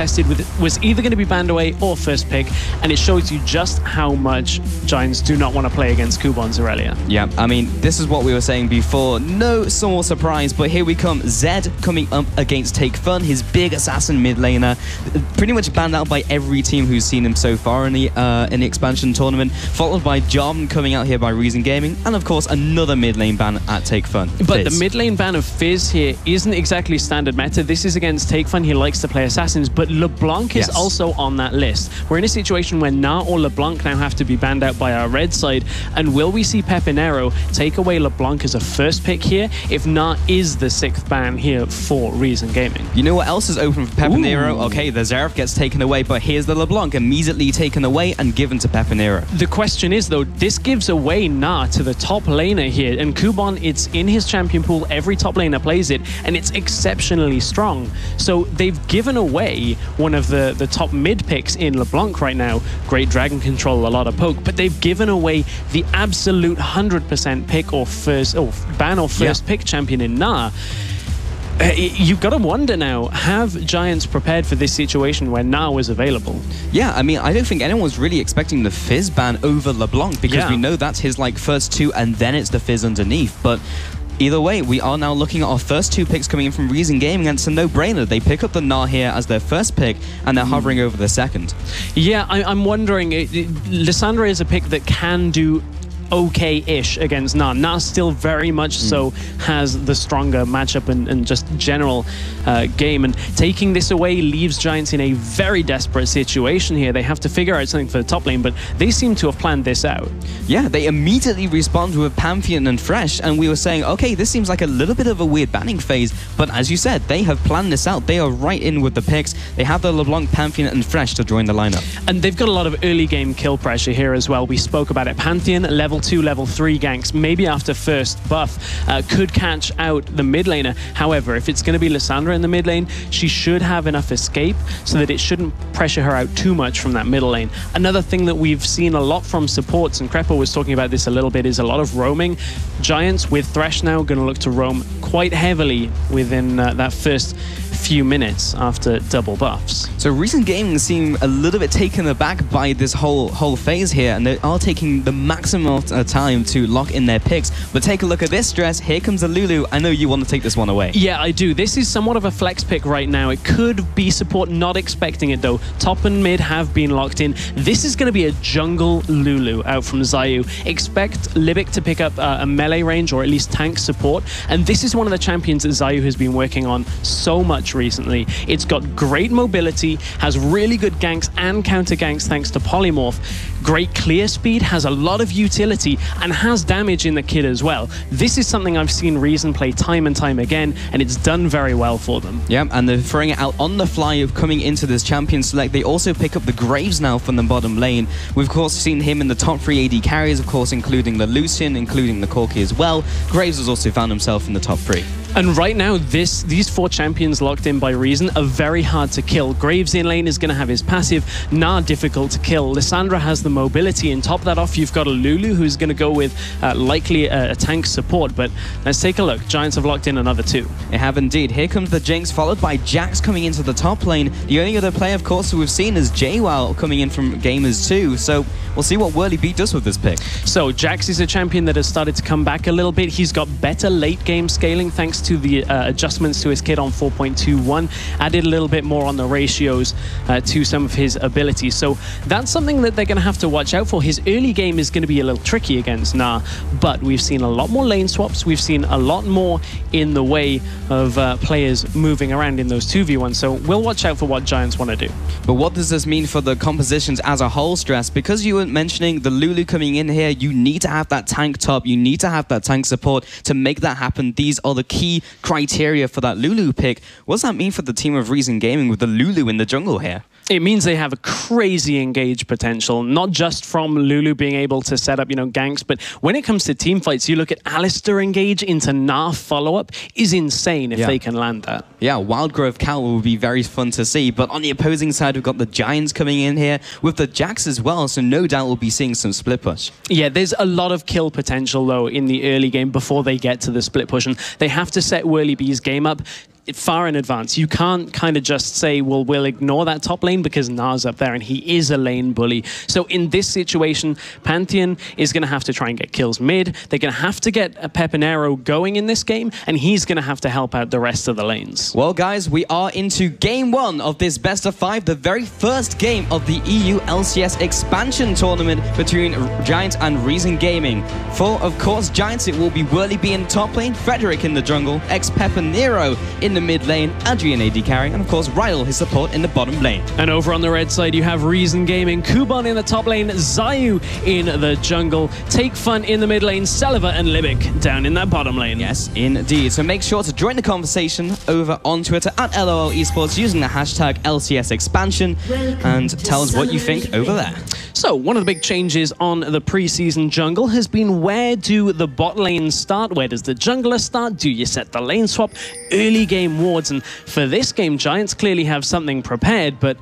contested was either going to be banned away or first pick, and it shows you just how much Giants do not want to play against Kuban Irelia. Yeah, I mean, this is what we were saying before. No small surprise, but here we come. Zed coming up against Take Fun, his big assassin mid laner, pretty much banned out by every team who's seen him so far in the expansion tournament, followed by John coming out here by Reason Gaming, and of course another mid lane ban at Take Fun. But the mid lane ban of Fizz here isn't exactly standard meta. This is against Take Fun. He likes to play assassins, but LeBlanc is also on that list. We're in a situation where Na or LeBlanc now have to be banned out by our red side, and will we see Pepinero take away LeBlanc as a first pick here if Na is the 6th ban here for Reason Gaming? You know what else is open for Pepinero? Okay, the Xerath gets taken away, but here's the LeBlanc immediately taken away and given to Pepinero. The question is, though, this gives away Na to the top laner here, and Kuban, it's in his champion pool, every top laner plays it, and it's exceptionally strong. So they've given away one of the top mid picks in LeBlanc right now. Great dragon control, a lot of poke, but they've given away the absolute 100% pick or ban or first pick champion in Na. You've got to wonder now, have Giants prepared for this situation where Na was available? Yeah, I mean, I don't think anyone was really expecting the Fizz ban over LeBlanc, because we know that's his first 2 and then it's the Fizz underneath. But either way, we are now looking at our first 2 picks coming in from Reason Gaming, and it's a no-brainer. They pick up the Na here as their first pick, and they're hovering over the second. Yeah, I'm wondering, Lissandra is a pick that can do okay-ish against Na. Na still very much so has the stronger matchup and just general game, and taking this away leaves Giants in a very desperate situation here. They have to figure out something for the top lane, but they seem to have planned this out. Yeah, they immediately respond with Pantheon and Fresh, and we were saying, okay, this seems like a little bit of a weird banning phase, but as you said, they have planned this out. They are right in with the picks. They have the LeBlanc, Pantheon, and Fresh to join the lineup. And they've got a lot of early game kill pressure here as well. We spoke about it. Pantheon, level 2, level 3 ganks, maybe after first buff, could catch out the mid laner. However, if it's going to be Lissandra in the mid lane, she should have enough escape so that it shouldn't pressure her out too much from that middle lane. Another thing that we've seen a lot from supports, and Crepo was talking about this a little bit, is a lot of roaming. Giants with Thresh now going to look to roam quite heavily within that first few minutes after double buffs. So Reason Gaming seem a little bit taken aback by this whole phase here, and they are taking the maximum time to lock in their picks. But take a look at this dress. Here comes a Lulu. I know you want to take this one away. Yeah, I do. This is somewhat of a flex pick right now. It could be support, not expecting it though. Top and mid have been locked in. This is going to be a jungle Lulu out from Zayu. Expect Libic to pick up a melee range or at least tank support, and this is one of the champions that Zayu has been working on so much recently. It's got great mobility, has really good ganks and counter ganks thanks to Polymorph, great clear speed, has a lot of utility, and has damage in the kit as well. This is something I've seen Reason play time and time again, and it's done very well for them. Yeah, and they're throwing it out on the fly of coming into this champion select. They also pick up the Graves now from the bottom lane. We've of course seen him in the top 3 AD carries, of course, including the Lucian, including the Corki as well. Graves has also found himself in the top 3. And right now, these 4 champions locked in by Reason are very hard to kill. Graves in lane is going to have his passive. Na, difficult to kill. Lissandra has the mobility, and top that off, you've got a Lulu who's going to go with likely a tank support. But let's take a look. Giants have locked in another 2. They have indeed. Here comes the Jinx, followed by Jax coming into the top lane. The only other player, of course, who we've seen is JWoww coming in from Gamers 2. So we'll see what Whirly Beat does with this pick. So Jax is a champion that has started to come back a little bit. He's got better late game scaling thanks to the adjustments to his kit on 4.21, added a little bit more on the ratios to some of his abilities. So that's something that they're going to have to watch out for. His early game is going to be a little tricky against Na, but we've seen a lot more lane swaps. We've seen a lot more in the way of players moving around in those 2v1. So we'll watch out for what Giants want to do. But what does this mean for the compositions as a whole, Stress? Because you were mentioning the Lulu coming in here, you need to have that tank top, you need to have that tank support to make that happen. These are the key criteria for that Lulu pick. What does that mean for the team of Reason Gaming with the Lulu in the jungle here? It means they have a crazy engage potential, not just from Lulu being able to set up, ganks, but when it comes to team fights, you look at Alistar engage into Na follow-up is insane if they can land that. Yeah, Wildgrove Cal will be very fun to see, but on the opposing side, we've got the Giants coming in here with the Jax as well, so no doubt we'll be seeing some split push. Yeah, there's a lot of kill potential, though, in the early game before they get to the split push, and they have to set Whirly B's game up. far in advance. You can't kind of just say, well, we'll ignore that top lane because Na's up there and he is a lane bully. So in this situation, Pantheon is going to have to try and get kills mid. They're going to have to get a Pepinero going in this game, and he's going to have to help out the rest of the lanes. Well, guys, we are into game 1 of this best of 5, the very first game of the EU LCS expansion tournament between Giants and Reason Gaming. For, of course, Giants, it will be Whirly B in the top lane, Frederick in the jungle, ex-Pepinero in the mid lane, Adrian AD carry, and of course Rydell, his support in the bottom lane. And over on the red side, you have Reason Gaming, Kuban in the top lane, Zayu in the jungle, Take Fun in the mid lane, Celiva and Libic down in that bottom lane. Yes, indeed. So make sure to join the conversation over on Twitter at LOL eSports using the hashtag LCS expansion and tell us what you think over there. So, one of the big changes on the preseason jungle has been, where do the bot lanes start? Where does the jungler start? Do you set the lane swap? Early game wards. And for this game, Giants clearly have something prepared, but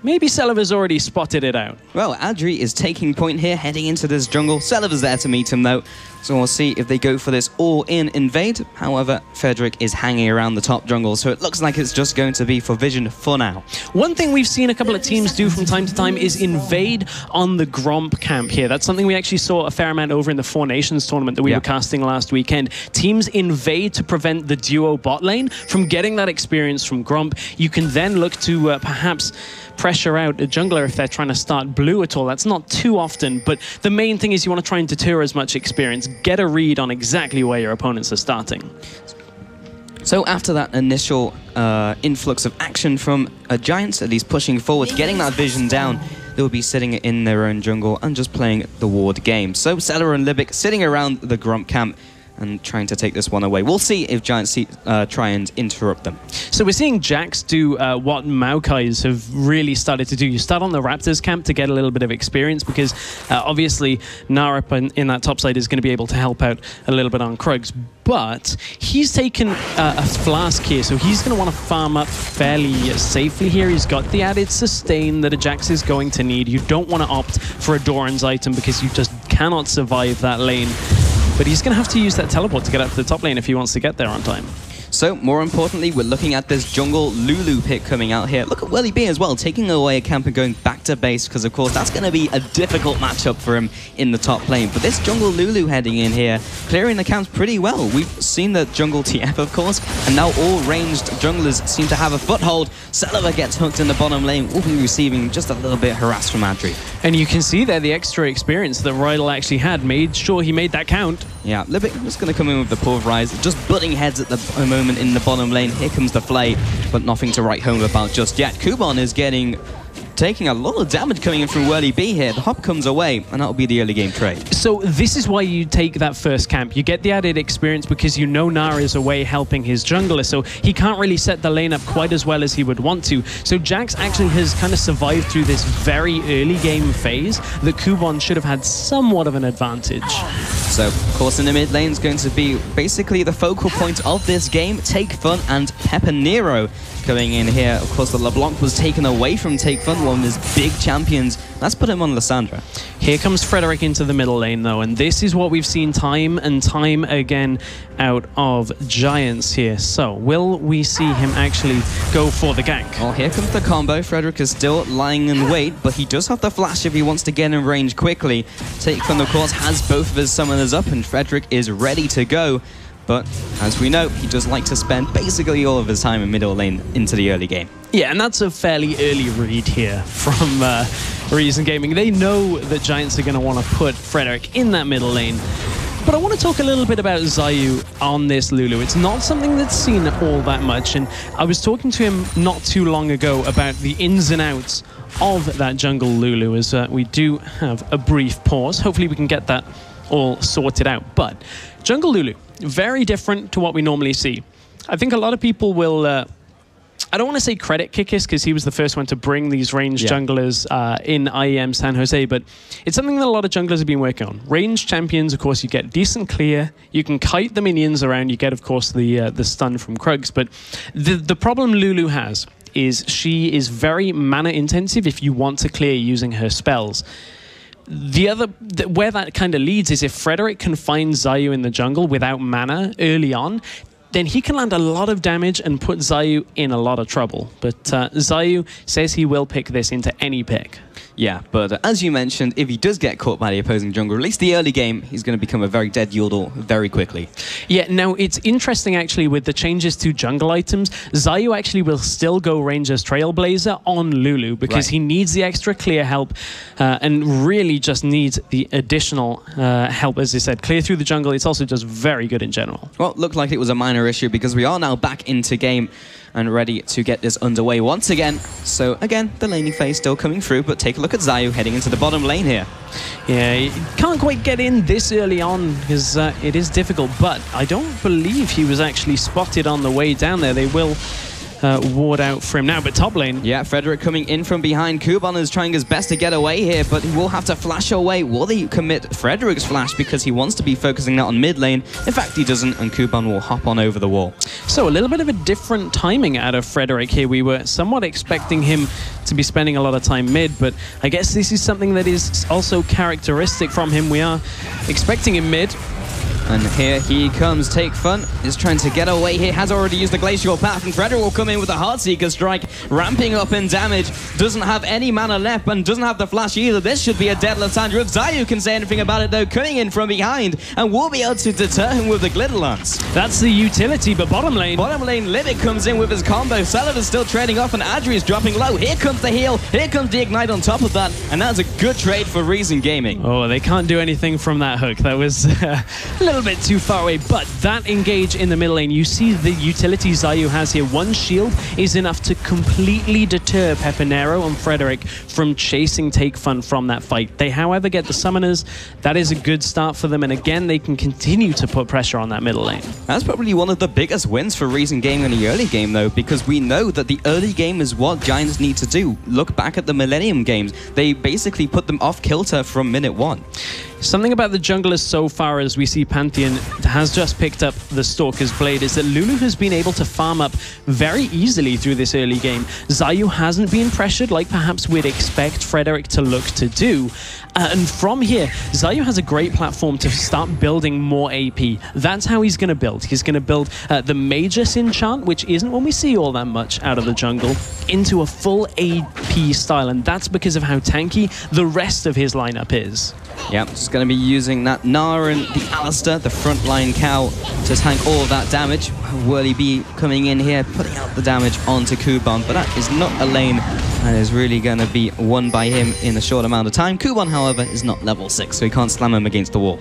maybe Celiva's already spotted it out. Well, Adri is taking point here, heading into this jungle. Celiva's there to meet him, though. So we'll see if they go for this all-in invade. However, Frederick is hanging around the top jungle, so it looks like it's just going to be for Vision for now. One thing we've seen a couple of teams do from time to time is invade on the Gromp camp here. That's something we actually saw a fair amount over in the Four Nations tournament that we were casting last weekend. Teams invade to prevent the duo bot lane from getting that experience from Gromp. You can then look to perhaps pressure out a jungler if they're trying to start blue at all. That's not too often, but the main thing is you want to try and deter as much experience, get a read on exactly where your opponents are starting. So after that initial influx of action from Giants, at least pushing forward, getting that vision down, they will be sitting in their own jungle and just playing the ward game. So Celiva and Libic sitting around the Grump camp and trying to take this one away. We'll see if Giants try and interrupt them. So we're seeing Jax do what Maokai's have really started to do. You start on the Raptors camp to get a little bit of experience because obviously Nara in that top side is going to be able to help out a little bit on Krugs. But he's taken a flask here, so he's going to want to farm up fairly safely here. He's got the added sustain that a Jax is going to need. You don't want to opt for a Doran's item because you just cannot survive that lane. But he's going to have to use that teleport to get up to the top lane if he wants to get there on time. So, more importantly, we're looking at this jungle Lulu pick coming out here. Look at Welly B as well, taking away a camp and going back to base, because, of course, that's going to be a difficult matchup for him in the top lane. But this jungle Lulu heading in here, clearing the camps pretty well. We've seen the jungle TF, of course, and now all ranged junglers seem to have a foothold. Celiva gets hooked in the bottom lane, will be receiving just a little bit harassed from Adri. And you can see there the extra experience that Rydell actually had, made sure he made that count. Yeah, Libic just going to come in with the Pulverize, just butting heads at the moment in the bottom lane. Here comes the Flay, but nothing to write home about just yet. Kuban is taking a lot of damage coming in from Whirly B here. The hop comes away, and that'll be the early game trade. So this is why you take that first camp. You get the added experience because you know Nara is away helping his jungler, so he can't really set the lane up quite as well as he would want to. So Jax actually has kind of survived through this very early game phase that Kuban should have had somewhat of an advantage. So, of course, in the mid lane is going to be basically the focal point of this game. Take Fun and Pepinero going in here. Of course, the LeBlanc was taken away from Take Fun, one of his big champions. Let's put him on Lysandra. Here comes Frederick into the middle lane, though, and this is what we've seen time and time again out of Giants here. So, will we see him actually go for the gank? Well, here comes the combo. Frederick is still lying in wait, but he does have the flash if he wants to get in range quickly. Take Fun, of course, has both of his summoners up, and Frederick is ready to go. But, as we know, he does like to spend basically all of his time in middle lane into the early game. Yeah, and that's a fairly early read here from Reason Gaming. They know that Giants are going to want to put Frederick in that middle lane. But I want to talk a little bit about Zayu on this Lulu. It's not something that's seen all that much, and I was talking to him not too long ago about the ins and outs of that jungle Lulu, as we do have a brief pause. Hopefully we can get that all sorted out. But jungle Lulu, very different to what we normally see. I think a lot of people will, I don't want to say credit Kikis because he was the first one to bring these ranged junglers in IEM San Jose, but it's something that a lot of junglers have been working on. Ranged champions, of course, you get decent clear, you can kite the minions around, you get, of course, the stun from Krugs, but the problem Lulu has is she is very mana intensive if you want to clear using her spells. Where that kind of leads is if Frederick can find Zayu in the jungle without mana early on, then he can land a lot of damage and put Zayu in a lot of trouble. But Zayu says he will pick this into any pick. Yeah, but as you mentioned, if he does get caught by the opposing jungler, at least the early game, he's going to become a very dead Yordle very quickly. Yeah, now it's interesting actually with the changes to jungle items, Zayu actually will still go Ranger's Trailblazer on Lulu because he needs the extra clear help and really just needs the additional help, as I said. Clear through the jungle, it's also just very good in general. Well, it looked like it was a minor issue because we are now back into game and ready to get this underway once again. So again, the laning phase still coming through, but take a look at Zayu heading into the bottom lane here. Yeah, he can't quite get in this early on because it is difficult, but I don't believe he was actually spotted on the way down there. They will ward out for him now, but top lane. Yeah, Frederick coming in from behind. Kuban is trying his best to get away here, but he will have to flash away. Will they commit Frederick's flash because he wants to be focusing that on mid lane? In fact, he doesn't, and Kuban will hop on over the wall. So a little bit of a different timing out of Frederick here. We were somewhat expecting him to be spending a lot of time mid, but I guess this is something that is also characteristic from him. We are expecting him mid. And here he comes. Take Fun is trying to get away here. Has already used the Glacial Path, and Frederick will come in with a Heartseeker strike, ramping up in damage. Doesn't have any mana left, and doesn't have the flash either. This should be a dead Lissandra. If Zayu can say anything about it, though, coming in from behind, and will be able to deter him with the Glitter Lance. That's the utility, but bottom lane. Bottom lane, Livic comes in with his combo. Saladas still trading off, and Adri is dropping low. Here comes the heal. Here comes the Ignite on top of that, and that's a good trade for Reason Gaming. Oh, they can't do anything from that hook. That was a little bit too far away, but that engage in the middle lane, you see the utility Zayu has here. One shield is enough to completely deter Pepinero and Frederick from chasing Take Fun from that fight. They, however, get the summoners. That is a good start for them, and again, they can continue to put pressure on that middle lane. That's probably one of the biggest wins for Reason Gaming in the early game, though, because we know that the early game is what Giants need to do. Look back at the Millennium games. They basically put them off kilter from minute one. Something about the junglers so far as we see Pantheon has just picked up the Stalker's Blade is that Lulu has been able to farm up very easily through this early game. Zayu hasn't been pressured like perhaps we'd expect Frederick to look to do. And from here, Zayu has a great platform to start building more AP. That's how he's going to build. He's going to build the Magus enchant, which isn't one we see all that much out of the jungle, into a full AP style. And that's because of how tanky the rest of his lineup is. Yeah, just going to be using that Nara and the Alistair, the frontline cow, to tank all of that damage. Whirly Bee coming in here, putting out the damage onto Kuban, but that is not a lane that is really going to be won by him in a short amount of time. Kuban, however, is not level 6, so he can't slam him against the wall.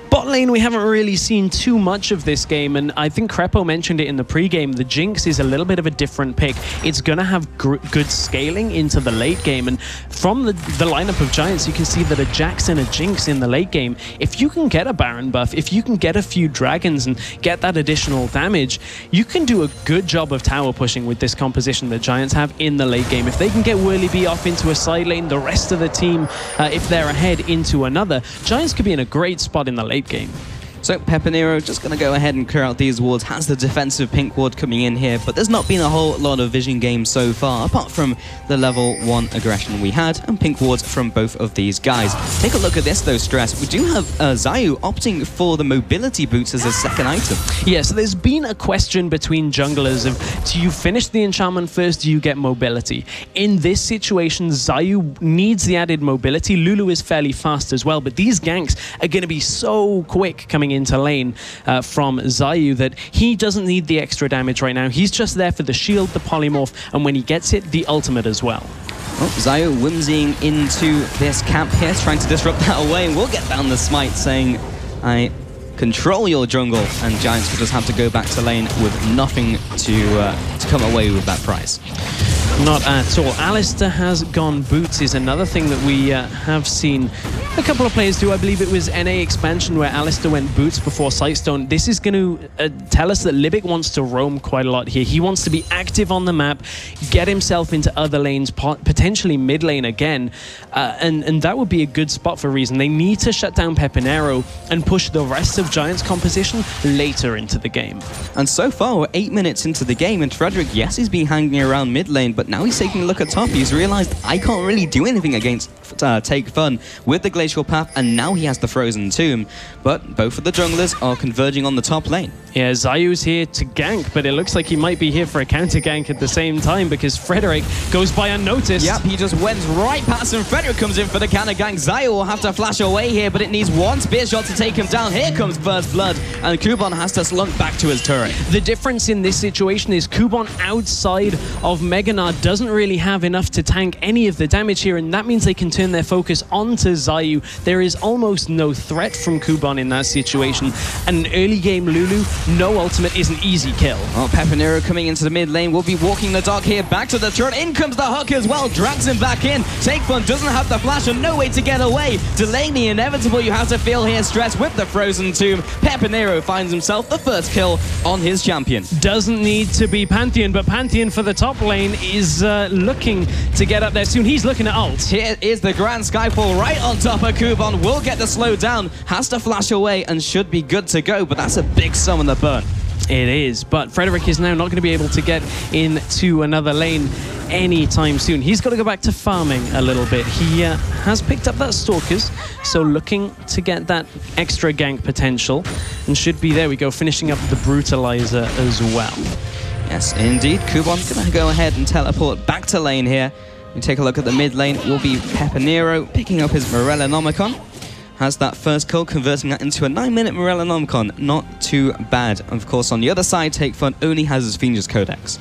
Bot lane, we haven't really seen too much of this game, and I think Crepo mentioned it in the pre-game. The Jinx is a little bit of a different pick. It's going to have good scaling into the late game, and from the lineup of Giants, you can see that a Jax and a Jinx in the late game, if you can get a Baron buff, if you can get a few dragons and get that additional damage, you can do a good job of tower pushing with this composition that Giants have in the late game. If they can get Whirly Bee off into a side lane, the rest of the team, if they're ahead, into another, Giants could be in a great spot in the late game. So Pepinero just going to go ahead and clear out these wards, has the defensive pink ward coming in here, but there's not been a whole lot of vision games so far, apart from the level 1 aggression we had, and pink wards from both of these guys. Take a look at this though, Stress. We do have Zayu opting for the mobility boots as a second item. Yeah, so there's been a question between junglers of, do you finish the enchantment first, do you get mobility? In this situation, Zayu needs the added mobility. Lulu is fairly fast as well, but these ganks are going to be so quick coming into lane from Zayu that he doesn't need the extra damage right now. He's just there for the shield, the polymorph, and when he gets it, the ultimate as well. Oh, Zayu whimsying into this camp here, trying to disrupt that away, and we'll get down the smite saying, I control your jungle, and Giants will just have to go back to lane with nothing to come away with that prize. Not at all. Alistair has gone boots is another thing that we have seen a couple of players do. I believe it was NA expansion where Alistair went boots before Sightstone. This is going to tell us that Libic wants to roam quite a lot here. He wants to be active on the map, get himself into other lanes, potentially mid lane again, and that would be a good spot for Reason. They need to shut down Pepinero and push the rest of Giants' composition later into the game. And so far, we're 8 minutes into the game, and Frederick, yes, he's been hanging around mid lane, but but now he's taking a look at top. He's realized, I can't really do anything against Take Fun with the Glacial Path, and now he has the Frozen Tomb. But both of the junglers are converging on the top lane. Yeah, Zayu's here to gank, but it looks like he might be here for a counter gank at the same time because Frederick goes by unnoticed. Yep, he just went right past him. Frederick comes in for the counter gank. Zayu will have to flash away here, but it needs one spear shot to take him down. Here comes First Blood, and Kuban has to slunk back to his turret. The difference in this situation is Kuban outside of Mega Nard doesn't really have enough to tank any of the damage here, and that means they can turn their focus onto Zayu. There is almost no threat from Kuban in that situation. And early game Lulu, no ultimate is an easy kill. Oh, Pepinero coming into the mid lane will be walking the dog here, back to the turret. In comes the hook as well, drags him back in. Take Fun doesn't have the flash and no way to get away. Delaying the inevitable, you have to feel here stress with the Frozen Tomb. Pepinero finds himself the first kill on his champion. Doesn't need to be Pantheon, but Pantheon for the top lane is looking to get up there soon. He's looking at ult. Here is the Grand Skyfall right on top of Kuban. Will get the slow down, has to flash away and should be good to go, but that's a big summon the burn. It is, but Frederick is now not going to be able to get into another lane anytime soon. He's got to go back to farming a little bit. He has picked up that Stalkers, so looking to get that extra gank potential, and should be, there we go, finishing up the Brutalizer as well. Yes, indeed. Kuban's going to go ahead and teleport back to lane here. We take a look at the mid lane. Will be Pepinero picking up his Morellonomicon. Has that first kill, converting that into a 9-minute Morellonomicon. Not too bad. Of course, on the other side, Take Fun only has his Phoenix Codex.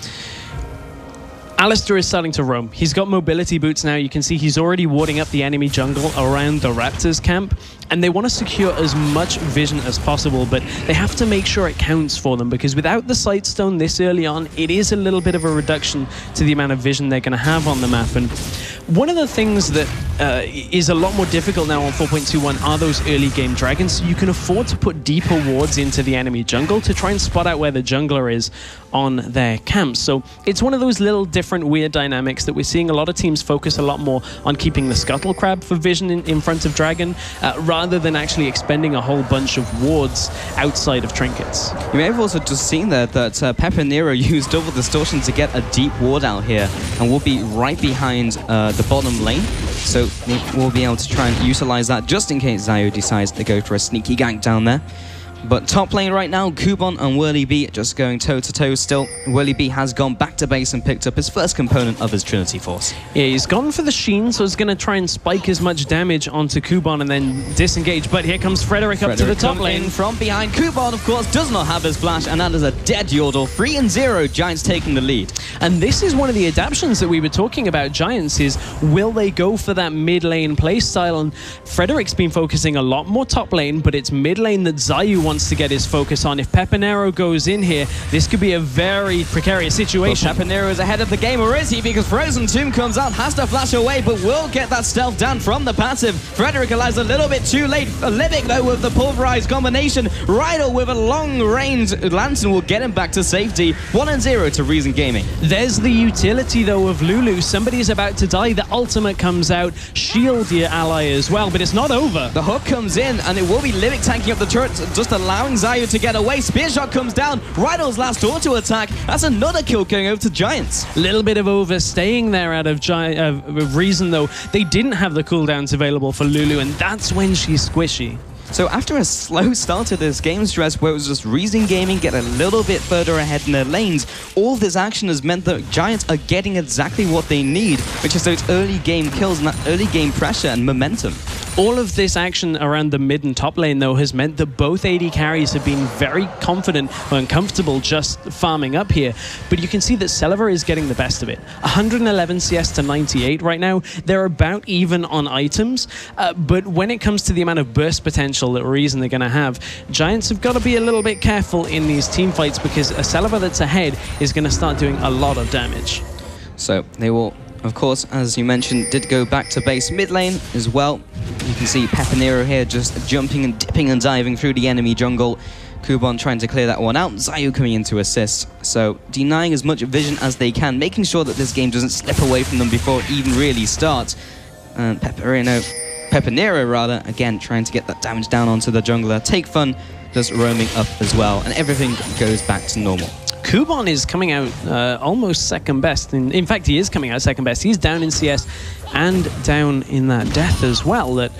Alistair is starting to roam. He's got mobility boots now. You can see he's already warding up the enemy jungle around the Raptors camp. And they want to secure as much vision as possible, but they have to make sure it counts for them, because without the Sightstone this early on, it is a little bit of a reduction to the amount of vision they're going to have on the map. And one of the things that is a lot more difficult now on 4.21 are those early game dragons. You can afford to put deeper wards into the enemy jungle to try and spot out where the jungler is on their camps. So it's one of those little different weird dynamics that we're seeing a lot of teams focus a lot more on keeping the Scuttle Crab for vision in front of Dragon, rather than actually expending a whole bunch of wards outside of trinkets. You may have also just seen there that Pepinero used double distortion to get a deep ward out here, and will be right behind the bottom lane. So we'll be able to try and utilize that just in case Zayu decides to go for a sneaky gank down there. But top lane right now, Kuban and Whirly B just going toe-to-toe still. Whirly B has gone back to base and picked up his first component of his Trinity Force. Yeah, he's gone for the Sheen, so he's going to try and spike as much damage onto Kuban and then disengage. But here comes Frederick up to the top lane. From behind. Kuban, of course, does not have his flash, and that is a dead Yordle. 3-0, Giants taking the lead. And this is one of the adaptations that we were talking about, Giants, is will they go for that mid-lane playstyle? And Frederick's been focusing a lot more top lane, but it's mid-lane that Zayu wants to get his focus on. If Pepinero goes in here, this could be a very precarious situation. But Pepinero is ahead of the game, or is he? Because Frozen Tomb comes out, has to flash away, but will get that stealth down from the passive. Frederick arrives a little bit too late. Livic, though, with the pulverized combination. Rydell with a long-range Lantern will get him back to safety. 1-0 to Reason Gaming. There's the utility, though, of Lulu. Somebody's about to die. The ultimate comes out. Shield your ally as well, but it's not over. The hook comes in, and it will be Livic tanking up the turret, just allowing Zayu to get away. Spear shot comes down. Rydell's last auto attack. That's another kill going over to Giants. Little bit of overstaying there out of Reason, though. They didn't have the cooldowns available for Lulu, and that's when she's squishy. So after a slow start to this game stress where it was just Reason Gaming get a little bit further ahead in their lanes, all this action has meant that Giants are getting exactly what they need, which is those early game kills and that early game pressure and momentum. All of this action around the mid and top lane, though, has meant that both AD carries have been very confident and comfortable just farming up here. But you can see that Celever is getting the best of it. 111 CS to 98 right now. They're about even on items. But when it comes to the amount of burst potential that Reason they're going to have, Giants have got to be a little bit careful in these team fights, because a Celever that's ahead is going to start doing a lot of damage. So they will, of course, as you mentioned, did go back to base mid lane as well. You can see Pepinero here just jumping and dipping and diving through the enemy jungle. Kuban trying to clear that one out. Zayu coming in to assist. So denying as much vision as they can, making sure that this game doesn't slip away from them before it even really starts. And Pepinero, again, trying to get that damage down onto the jungler. Take Fun just roaming up as well, and everything goes back to normal. Kubon is coming out almost second best. In fact, he is coming out second best. He's down in CS and down in that death as well. That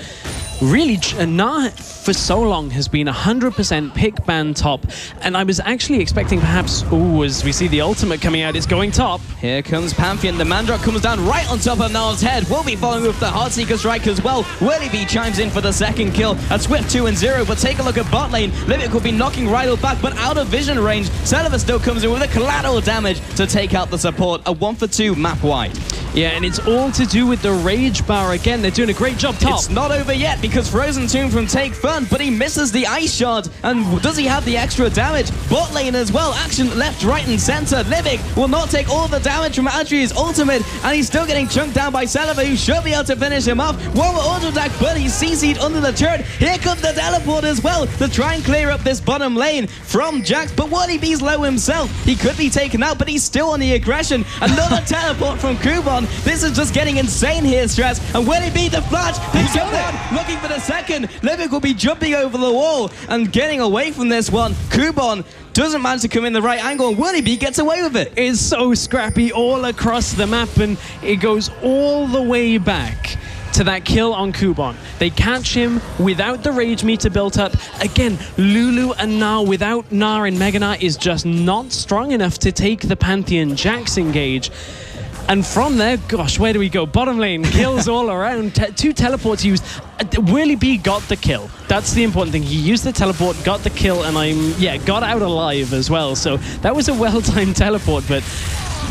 really, Na for so long has been 100% pick ban top, and I was actually expecting perhaps, as we see the ultimate coming out, it's going top. Here comes Pantheon. The Mandrock comes down right on top of Nal's head. We'll be following with the Heartseeker strike as well. Whirlybee chimes in for the second kill at Swift 2 and 0, but take a look at bot lane. Livic will be knocking Rydell back, but out of vision range. Celiva still comes in with a collateral damage to take out the support. A 1-for-2 map wide. Yeah, and it's all to do with the Rage Bar again. They're doing a great job top. It's not over yet because Frozen Tomb from Take Fun, but he misses the Ice Shard. And does he have the extra damage? Bot lane as well. Action left, right, and center. Livic will not take all the damage from Adri's ultimate, and he's still getting chunked down by Celiva, who should be able to finish him off. One more auto attack, but he's CC'd under the turret. Here comes the teleport as well to try and clear up this bottom lane from Jax, but Whirlybee's low himself. He could be taken out, but he's still on the aggression. Another teleport from Kubon. This is just getting insane here, Stress. And Whirlybee, the flash, picks up one, looking for the second. Livic will be jumping over the wall and getting away from this one. Kubon doesn't manage to come in the right angle, and Whirlybee gets away with it. It's so scrappy all across the map, and it goes all the way back to that kill on Kubon. They catch him without the rage meter built up. Again, Lulu and Na without Na and Mega Na is just not strong enough to take the Pantheon Jax engage. And from there, gosh, where do we go? Bottom lane, kills all around. Two teleports used. Whirlybee got the kill. That's the important thing. He used the teleport, got the kill, and got out alive as well. So that was a well-timed teleport, but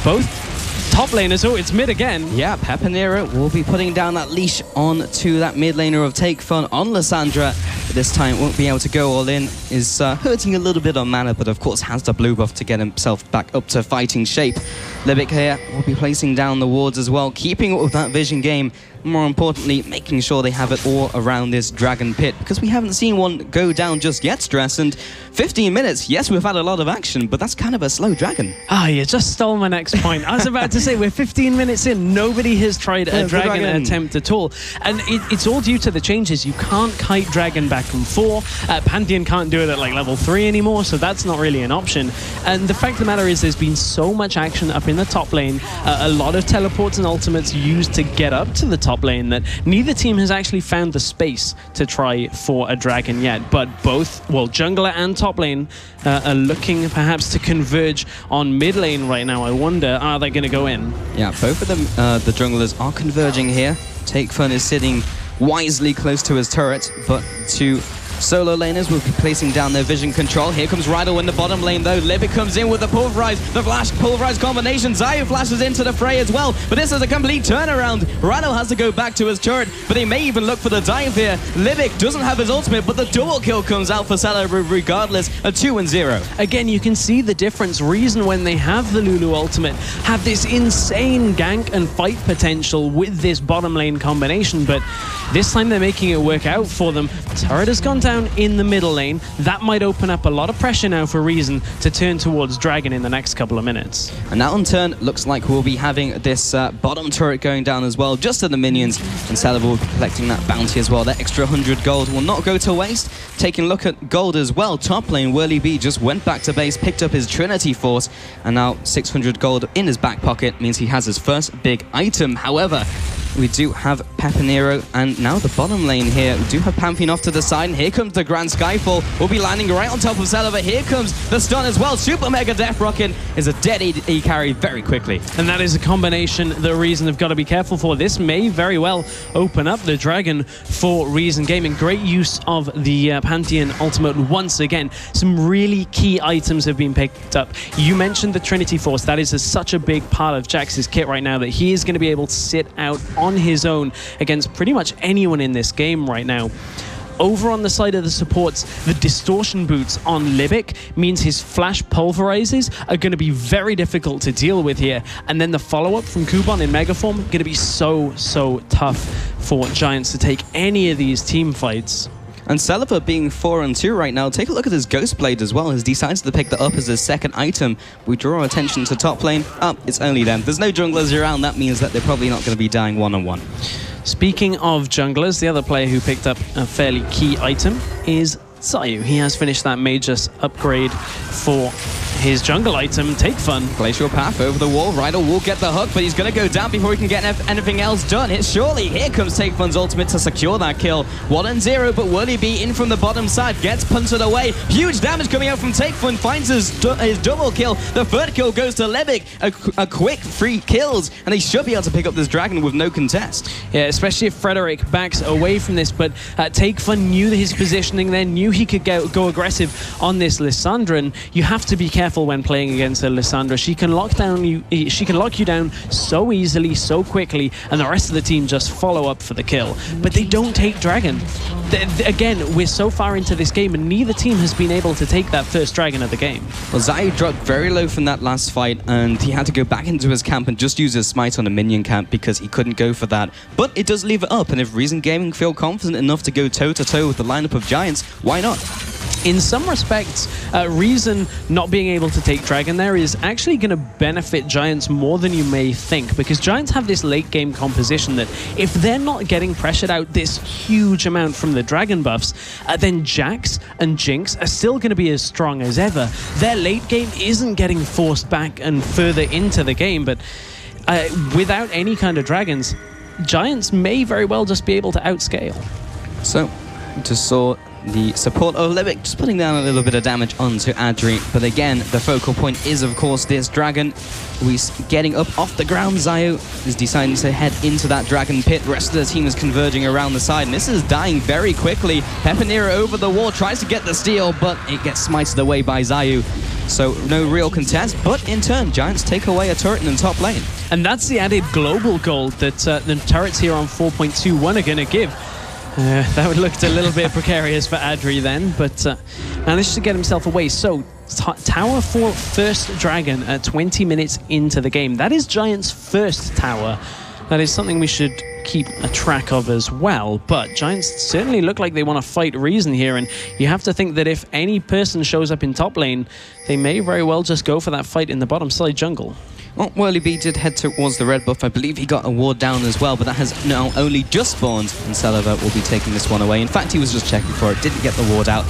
both top laners. Oh, it's mid again. Yeah, Pepinero will be putting down that leash on to that mid laner of Take Fun on Lissandra. But this time won't be able to go all in. Is hurting a little bit on mana, but of course has the blue buff to get himself back up to fighting shape. Livic here will be placing down the wards as well, keeping up with that vision game. More importantly, making sure they have it all around this dragon pit, because we haven't seen one go down just yet, Stress. And 15 minutes, yes, we've had a lot of action, but that's kind of a slow dragon. Ah, you just stole my next point. I was about to say, we're 15 minutes in. Nobody has tried a dragon attempt at all. And it's all due to the changes. You can't kite dragon back from 4. Pantheon can't do it at like level 3 anymore, so that's not really an option. And the fact of the matter is there's been so much action up in the top lane. A lot of teleports and ultimates used to get up to the top lane that neither team has actually found the space to try for a dragon yet. But both, well, jungler and top lane are looking perhaps to converge on mid lane right now. I wonder, are they going to go in? Yeah, both of them, the junglers are converging here. Take Fun is sitting wisely close to his turret, but to solo laners will be placing down their vision control. Here comes Rydell in the bottom lane though. Livic comes in with the pulverize, the flash pulverize combination. Xayah flashes into the fray as well, but this is a complete turnaround. Rydell has to go back to his turret, but he may even look for the dive here. Livic doesn't have his ultimate, but the double kill comes out for Celiva regardless. A 2-0. Again, you can see the difference. Reason when they have the Lulu ultimate have this insane gank and fight potential with this bottom lane combination, but this time they're making it work out for them. Turret has gone down in the middle lane. That might open up a lot of pressure now for Reason to turn towards Dragon in the next couple of minutes. And that on turn looks like we'll be having this bottom turret going down as well, just to the minions, and Celiva will be collecting that bounty as well. That extra 100 gold will not go to waste. Taking a look at gold as well, top lane Whirlybee just went back to base, picked up his Trinity Force, and now 600 gold in his back pocket means he has his first big item. However, we do have Pepinero, and now the bottom lane here. We do have Pantheon off to the side, and here comes the Grand Skyfall. We'll be landing right on top of Celiva. Here comes the stun as well. Super Mega Death Rocket is a dead E carry very quickly. And that is a combination the Reason have got to be careful for. This may very well open up the Dragon for Reason Gaming. Great use of the Pantheon ultimate once again. Some really key items have been picked up. You mentioned the Trinity Force. That is such a big part of Jax's kit right now that he is going to be able to sit out on his own against pretty much anyone in this game right now. Over on the side of the supports, the distortion boots on Livic means his flash pulverizes are going to be very difficult to deal with here. And then the follow-up from Kubon in Megaform going to be so tough for Giants to take any of these team fights. And Celiva being 4-2 right now, take a look at his Ghost Blade as well. He's decided to pick that up as his second item. We draw attention to top lane. It's only them. There's no junglers around. That means that they're probably not going to be dying one-on-one. Speaking of junglers, the other player who picked up a fairly key item is Zayu, he has finished that Magus upgrade for his jungle item, Take Fun. Glacial Path over the wall. Rydell will get the hook, but he's going to go down before he can get anything else done. Surely, here comes Take Fun's ultimate to secure that kill. 1-0, but will he be in from the bottom side? Gets punted away. Huge damage coming out from Take Fun. Finds his double kill. The third kill goes to Levick. A quick 3 kills, and they should be able to pick up this dragon with no contest. Yeah, especially if Frederick backs away from this, but Take Fun knew his positioning there, knew he could go aggressive on this Lissandra, and you have to be careful when playing against a Lissandra. She can lock you down so easily, so quickly, and the rest of the team just follow up for the kill. But they don't take dragon. Again, we're so far into this game, and neither team has been able to take that first dragon of the game. Well, Zayu dropped very low from that last fight, and he had to go back into his camp and just use his smite on a minion camp because he couldn't go for that. But it does leave it up, and if Reason Gaming feel confident enough to go toe-to-toe with the lineup of Giants, why not? In some respects, Reason not being able to take dragon there is actually going to benefit Giants more than you may think, because Giants have this late game composition that if they're not getting pressured out this huge amount from the dragon buffs, then Jax and Jinx are still going to be as strong as ever. Their late game isn't getting forced back and further into the game, but without any kind of dragons, Giants may very well just be able to outscale. So, just saw the support of Levick just putting down a little bit of damage onto Adri, but again, the focal point is, of course, this dragon. He's getting up off the ground. Zayu is deciding to head into that dragon pit. The rest of the team is converging around the side, and this is dying very quickly. Pepinera over the wall tries to get the steal, but it gets smited away by Zayu. So no real contest, but in turn, Giants take away a turret in the top lane. And that's the added global gold that the turrets here on 4.21 are going to give. That would look a little bit precarious for Adri then, but managed to get himself away. So, tower for first dragon at 20 minutes into the game. That is Giants' first tower. That is something we should keep a track of as well. But Giants certainly look like they want to fight Reason here, and you have to think that if any person shows up in top lane, they may very well just go for that fight in the bottom side jungle. Well, Whirly did head towards the red buff. I believe he got a ward down as well, but that has now only just spawned, and Celeber will be taking this one away. In fact, he was just checking for it, didn't get the ward out,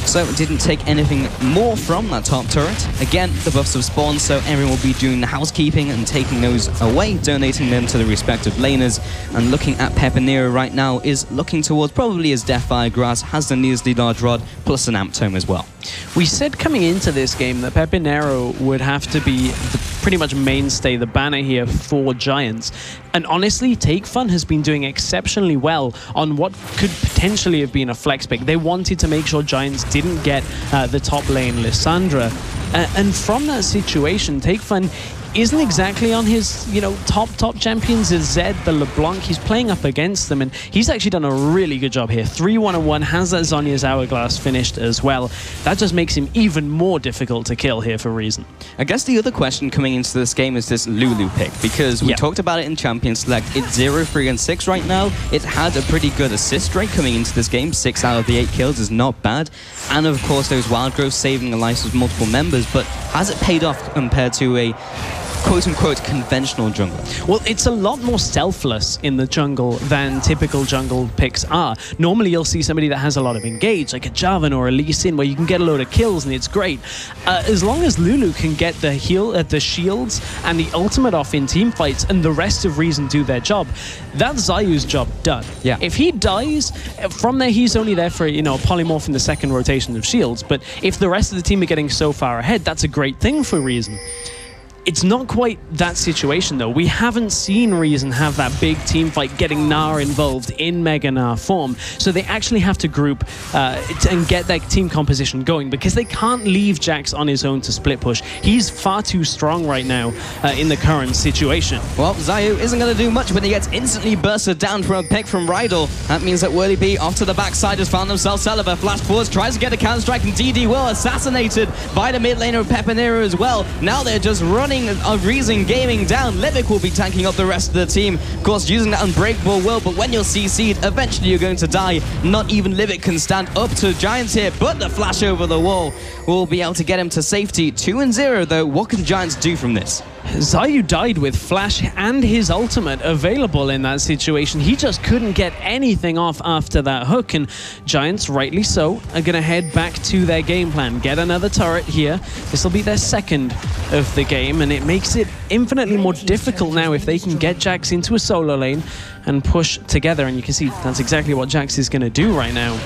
so didn't take anything more from that top turret. Again, the buffs have spawned, so everyone will be doing the housekeeping and taking those away, donating them to the respective laners. And looking at Pepinera right now is looking towards probably his Deathfire Grass, has the Neasley Large Rod, plus an Amp Tome as well. We said coming into this game that Pepinera would have to be the pretty much mainstay, the banner here for Giants. And honestly, Take Fun has been doing exceptionally well on what could potentially have been a flex pick. They wanted to make sure Giants didn't get the top lane Lissandra. And from that situation, Take Fun isn't exactly on his, top champions. Is Zed, the LeBlanc. He's playing up against them, and he's actually done a really good job here. 3-1-1, has that Zhonya's Hourglass finished as well. That just makes him even more difficult to kill here for Reason. I guess the other question coming into this game is this Lulu pick, because we talked about it in Champion Select. It's 0, 3, and 6 right now. It had a pretty good assist rate coming into this game. 6 out of the 8 kills is not bad. And of course, those wild growths saving the lives of multiple members, but has it paid off compared to a quote-unquote conventional jungle? Well, it's a lot more selfless in the jungle than typical jungle picks are. Normally, you'll see somebody that has a lot of engage, like a Jarvan or a Lee Sin, where you can get a load of kills, and it's great. As long as Lulu can get the the shields and the ultimate off in team fights, and the rest of Reason do their job, that's Zayu's job done. Yeah. If he dies, from there, he's only there for, a polymorph in the second rotation of shields. But if the rest of the team are getting so far ahead, that's a great thing for Reason. It's not quite that situation, though. We haven't seen Reason have that big team fight getting Gnar involved in Mega Gnar form. So they actually have to group and get their team composition going, because they can't leave Jax on his own to split push. He's far too strong right now in the current situation. Well, Zayu isn't going to do much when he gets instantly bursted down from a pick from Rydell. That means that Whirly B off to the backside has found themselves Celeber. Flash forwards, tries to get a counter-strike, and DD will assassinated by the mid laner of Pepinera as well. Now they're just running of Reason Gaming down. Levick will be tanking up the rest of the team, of course using that unbreakable will, but when you're CC'd, eventually you're going to die. Not even Levick can stand up to Giants here, but the flash over the wall will be able to get him to safety. 2-0 though. What can Giants do from this? Zayu died with Flash and his ultimate available in that situation. He just couldn't get anything off after that hook, and Giants, rightly so, are going to head back to their game plan. Get another turret here. This will be their second of the game, and it makes it infinitely more difficult now if they can get Jax into a solo lane and push together. And you can see that's exactly what Jax is going to do right now.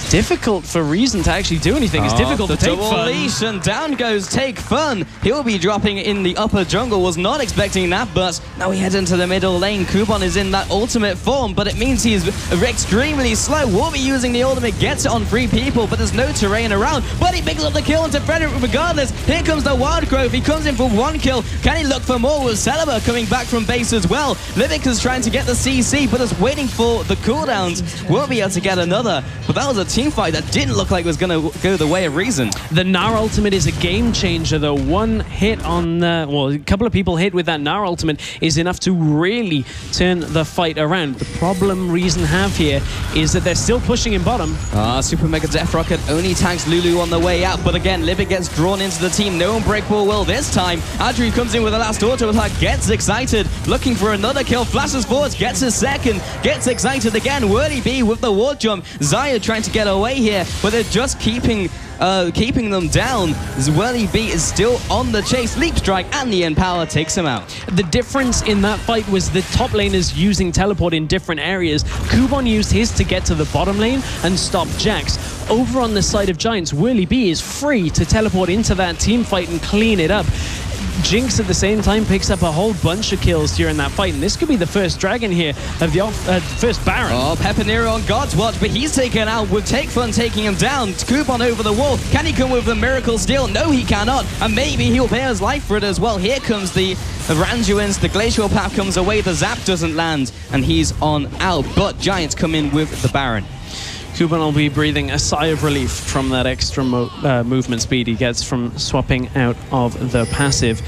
Difficult for Reason to actually do anything. It's difficult to take Fun. Leash, and down goes Take Fun. He'll be dropping in the upper jungle. Was not expecting that, but now he heads into the middle lane. Kubon is in that ultimate form, but it means he's extremely slow. Will be using the ultimate, gets it on 3 people, but there's no terrain around. But he picks up the kill into Frederick regardless. Here comes the Wild Growth. He comes in for 1 kill. Can he look for more with Celeber coming back from base as well? Livic is trying to get the CC, but is waiting for the cooldowns. Won't be able to get another, but that was a team fight that didn't look like it was going to go the way of Reason. The Gnar ultimate is a game changer, though. One hit on well, a couple of people hit with that Gnar ultimate is enough to really turn the fight around. The problem Reason have here is that they're still pushing in bottom. Super Mega Death Rocket only tags Lulu on the way out, but again, Livic gets drawn into the team. No Unbreakable will this time. Adri comes in with the last auto attack, gets excited, looking for another kill, flashes forwards, gets his second, gets excited again. Whirly B with the wall jump. Zaya trying to get away here, but they're just keeping them down. Whirly B is still on the chase. Leap Strike and the Empower takes him out. The difference in that fight was the top laners using teleport in different areas. Kubon used his to get to the bottom lane and stop Jax. Over on the side of Giants, Whirly B is free to teleport into that team fight and clean it up. Jinx at the same time picks up a whole bunch of kills during that fight, and this could be the first dragon here of the first Baron. Oh, Pepinero on God's watch, but he's taken out with Take Fun taking him down. Kubon over the wall. Can he come with the Miracle Steal? No, he cannot, and maybe he'll pay his life for it as well. Here comes the Randuins. The Glacial Path comes away. The Zap doesn't land, and he's on out, but Giants come in with the Baron. Kubon will be breathing a sigh of relief from that extra movement speed he gets from swapping out of the passive.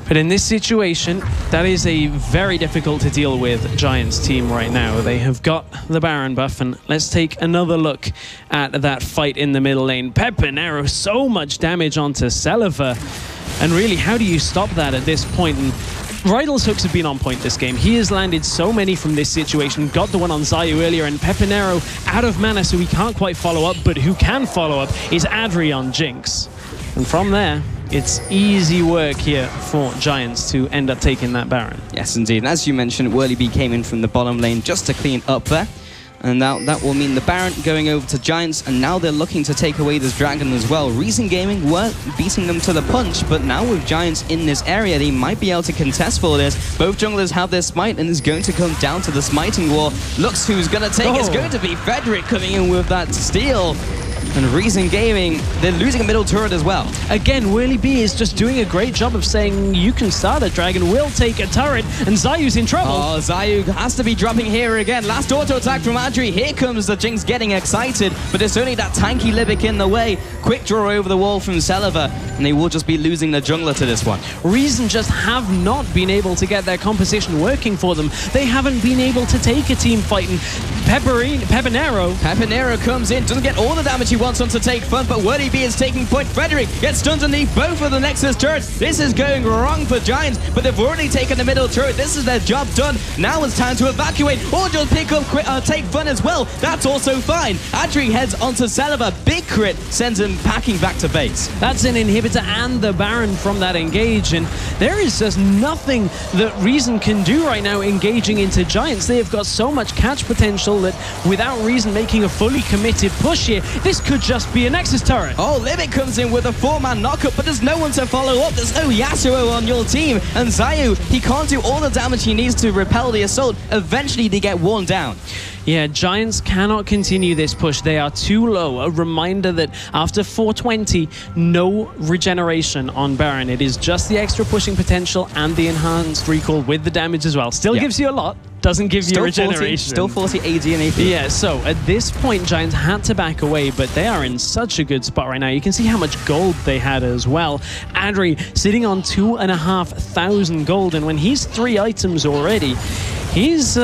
But in this situation, that is a very difficult to deal with Giants team right now. They have got the Baron buff, and let's take another look at that fight in the middle lane. Pepinero, so much damage onto Celeber. And really, how do you stop that at this point? And Rydell's hooks have been on point this game. He has landed so many from this situation. Got the one on Zayu earlier, and Pepinero out of mana, so he can't quite follow up, but who can follow up is Adri on Jinx. And from there, it's easy work here for Giants to end up taking that Baron. Yes, indeed. And as you mentioned, Whirly B came in from the bottom lane just to clean up there. And now that will mean the Baron going over to Giants, and now they're looking to take away this Dragon as well. Reason Gaming were beating them to the punch, but now with Giants in this area, they might be able to contest for this. Both junglers have their smite, and it's going to come down to the smiting war. Looks who's going to take it. It's going to be Frederick coming in with that steal. And Reason Gaming, they're losing a middle turret as well. Again, Whirly B is just doing a great job of saying, you can start a dragon, we'll take a turret, and Zayu's in trouble. Oh, Zayu has to be dropping here again. Last auto attack from Adri. Here comes the Jinx getting excited, but there's only that tanky Livic in the way. Quick draw over the wall from Celeber, and they will just be losing the jungler to this one. Reason just have not been able to get their composition working for them. They haven't been able to take a team fight, and Pepinero comes in, doesn't get all the damage he wants on to Take Fun, but Whirly B is taking point. Frederick gets stunned underneath both of the Nexus turrets. This is going wrong for Giants, but they've already taken the middle turret. This is their job done. Now it's time to evacuate, or just pick up Take Fun as well. That's also fine. Adri heads onto Celeber. Big crit sends him packing back to base. That's an inhibitor and the Baron from that engage, and there is just nothing that Reason can do right now engaging into Giants. They have got so much catch potential that without Reason making a fully committed push here, this could just be a Nexus turret. Oh, Livic comes in with a 4-man knockup, but there's no one to follow up. There's no Yasuo on your team. And Zayu, he can't do all the damage he needs to repel the assault. Eventually, they get worn down. Yeah, Giants cannot continue this push. They are too low. A reminder that after 420, no regeneration on Baron. It is just the extra pushing potential and the enhanced recall with the damage as well. Still gives you a lot. Doesn't give you regeneration. Still 40 AD and AP. Yeah, so at this point, Giants had to back away, but they are in such a good spot right now. You can see how much gold they had as well. Adri sitting on 2,500 gold, and when he's 3 items already, he's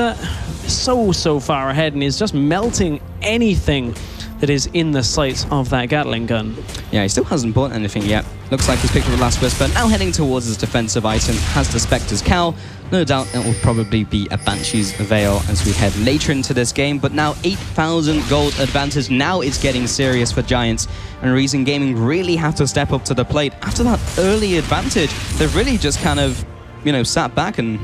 so far ahead and is just melting anything that is in the sight of that Gatling gun. Yeah, he still hasn't bought anything yet. Looks like he's picked up the last Whisper. Now heading towards his defensive item. Has the Spectre's Cowl. No doubt it will probably be a Banshee's Veil as we head later into this game. But now 8,000 gold advantage. Now it's getting serious for Giants. And Reason Gaming really have to step up to the plate. After that early advantage, they've really just kind of, you know, sat back and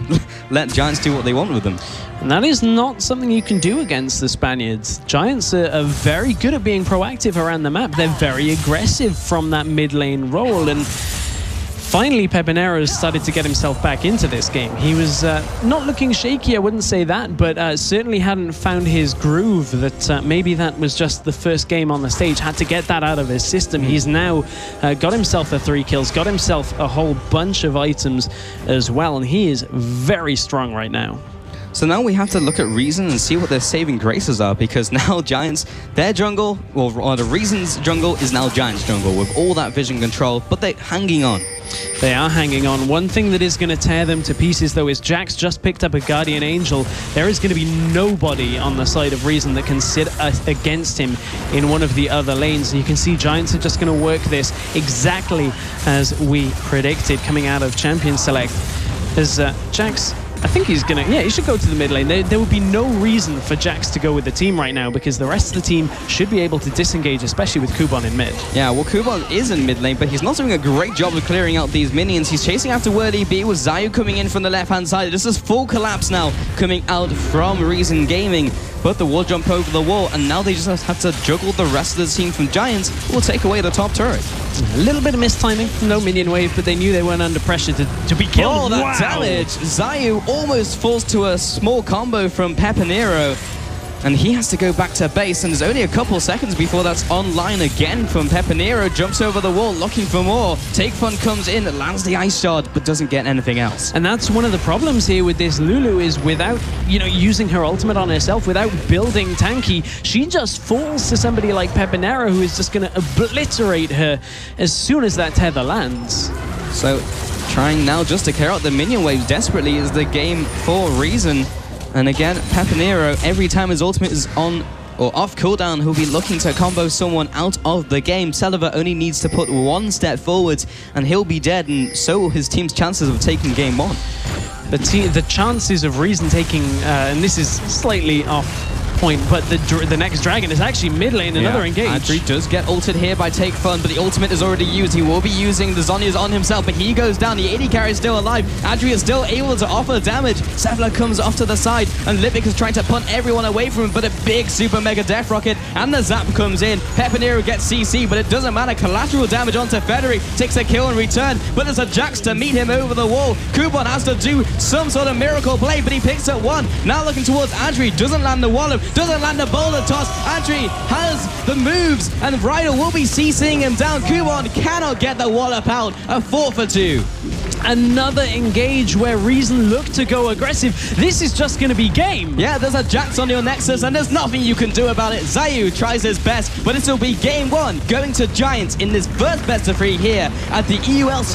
let Giants do what they want with them. And that is not something you can do against the Spaniards. Giants are very good at being proactive around the map. They're very aggressive from that mid lane role. And finally, Pepinero has started to get himself back into this game. He was not looking shaky, I wouldn't say that, but certainly hadn't found his groove. That maybe that was just the first game on the stage. Had to get that out of his system. He's now got himself the 3 kills, got himself a whole bunch of items as well, and he is very strong right now. So now we have to look at Reason and see what their saving graces are, because now Giants, their jungle, or the Reason's jungle is now Giants' jungle with all that vision control, but they're hanging on. They are hanging on. One thing that is going to tear them to pieces, though, is Jax just picked up a Guardian Angel. There is going to be nobody on the side of Reason that can sit against him in one of the other lanes. And you can see Giants are just going to work this exactly as we predicted coming out of Champion Select. As Jax, I think he's going to, yeah, he should go to the mid lane. There would be no reason for Jax to go with the team right now because the rest of the team should be able to disengage, especially with Kuban in mid. Yeah, well, Kuban is in mid lane, but he's not doing a great job of clearing out these minions. He's chasing after Wordy B with Zayu coming in from the left-hand side. This is full collapse now coming out from Reason Gaming. But the wall jump over the wall, and now they just have to juggle the rest of the team from Giants, who will take away the top turret. A little bit of mistiming, no minion wave, but they knew they weren't under pressure to be killed. Oh, that damage! Zayu almost falls to a small combo from Pepinero, and he has to go back to base, and there's only a couple seconds before that's online again from Pepinero. Jumps over the wall, looking for more. Take Fun comes in, lands the Ice Shard, but doesn't get anything else. And that's one of the problems here with this Lulu is without, you know, using her ultimate on herself, without building tanky, she just falls to somebody like Pepinero, who is just going to obliterate her as soon as that tether lands. So, trying now just to clear out the minion waves desperately is the game for Reason. And again, Pepinero, every time his ultimate is on or off cooldown, he'll be looking to combo someone out of the game. Celiver only needs to put one step forwards and he'll be dead, and so will his team's chances of taking game 1. The chances of Reason taking, and this is slightly off point, but the next dragon is actually mid lane, another engage. Adri does get ulted here by Take Fun, but the ultimate is already used. He will be using the Zhonya's on himself, but he goes down. The AD carry is still alive. Adri is still able to offer damage. Sevla comes off to the side, and Lipic is trying to punt everyone away from him, but a big super mega death rocket, and the zap comes in. Pepinero gets CC, but it doesn't matter. Collateral damage onto Federic, takes a kill in return, but there's a Jax to meet him over the wall. Kuban has to do some sort of miracle play, but he picks up one. Now looking towards Adri, doesn't land the wallop, doesn't land the boulder toss. Adri has the moves, and Ryder will be CCing him down. Kuban cannot get the wallop out. A 4 for 2. Another engage where Reason looked to go aggressive. This is just going to be game. Yeah, there's a Jax on your Nexus, and there's nothing you can do about it. Zayu tries his best, but this will be game 1 going to Giants in this first best of 3 here at the EULC.